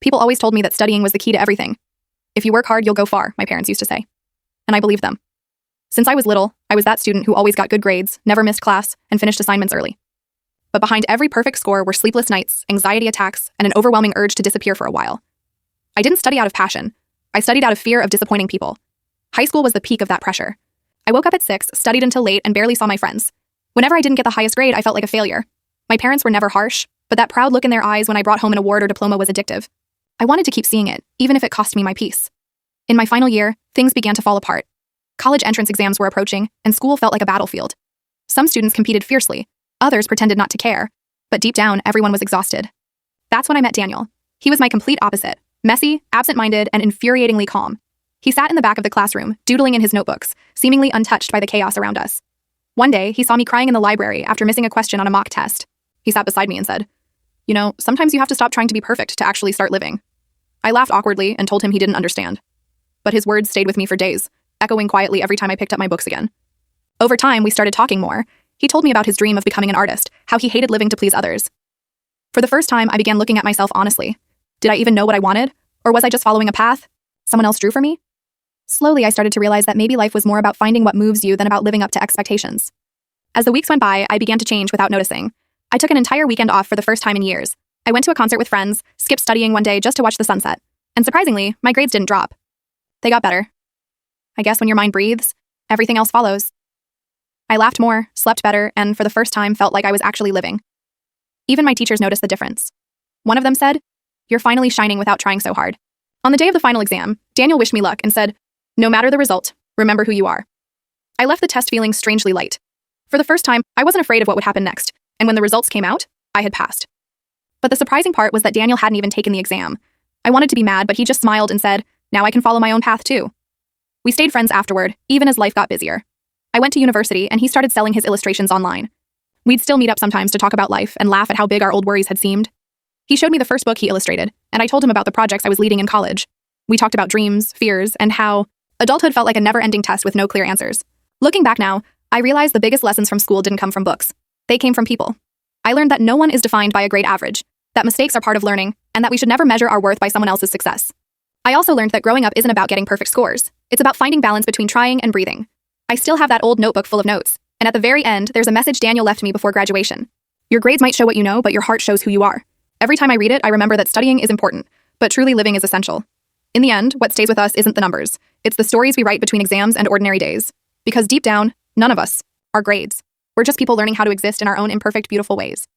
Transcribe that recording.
People always told me that studying was the key to everything. If you work hard, you'll go far, my parents used to say. And I believed them. Since I was little, I was that student who always got good grades, never missed class, and finished assignments early. But behind every perfect score were sleepless nights, anxiety attacks, and an overwhelming urge to disappear for a while. I didn't study out of passion. I studied out of fear of disappointing people. High school was the peak of that pressure. I woke up at 6, studied until late, and barely saw my friends. Whenever I didn't get the highest grade, I felt like a failure. My parents were never harsh, but that proud look in their eyes when I brought home an award or diploma was addictive. I wanted to keep seeing it, even if it cost me my peace. In my final year, things began to fall apart. College entrance exams were approaching, and school felt like a battlefield. Some students competed fiercely, others pretended not to care, but deep down, everyone was exhausted. That's when I met Daniel. He was my complete opposite, messy, absent-minded, and infuriatingly calm. He sat in the back of the classroom, doodling in his notebooks, seemingly untouched by the chaos around us. One day, he saw me crying in the library after missing a question on a mock test. He sat beside me and said, "You know, sometimes you have to stop trying to be perfect to actually start living." I laughed awkwardly and told him he didn't understand. But his words stayed with me for days, echoing quietly every time I picked up my books again. Over time, we started talking more. He told me about his dream of becoming an artist, how he hated living to please others. For the first time, I began looking at myself honestly. Did I even know what I wanted? Or was I just following a path someone else drew for me? Slowly, I started to realize that maybe life was more about finding what moves you than about living up to expectations. As the weeks went by, I began to change without noticing. I took an entire weekend off for the first time in years. I went to a concert with friends, skipped studying one day just to watch the sunset. And surprisingly, my grades didn't drop. They got better. I guess when your mind breathes, everything else follows. I laughed more, slept better, and for the first time felt like I was actually living. Even my teachers noticed the difference. One of them said, "You're finally shining without trying so hard." On the day of the final exam, Daniel wished me luck and said, "No matter the result, remember who you are." I left the test feeling strangely light. For the first time, I wasn't afraid of what would happen next, and when the results came out, I had passed. But the surprising part was that Daniel hadn't even taken the exam. I wanted to be mad, but he just smiled and said, "Now I can follow my own path too." We stayed friends afterward, even as life got busier. I went to university, and he started selling his illustrations online. We'd still meet up sometimes to talk about life and laugh at how big our old worries had seemed. He showed me the first book he illustrated, and I told him about the projects I was leading in college. We talked about dreams, fears, and how adulthood felt like a never-ending test with no clear answers. Looking back now, I realized the biggest lessons from school didn't come from books. They came from people. I learned that no one is defined by a grade average, that mistakes are part of learning, and that we should never measure our worth by someone else's success. I also learned that growing up isn't about getting perfect scores. It's about finding balance between trying and breathing. I still have that old notebook full of notes, and at the very end, there's a message Daniel left me before graduation. Your grades might show what you know, but your heart shows who you are. Every time I read it, I remember that studying is important, but truly living is essential. In the end, what stays with us isn't the numbers. It's the stories we write between exams and ordinary days. Because deep down, none of us are grades. We're just people learning how to exist in our own imperfect, beautiful ways.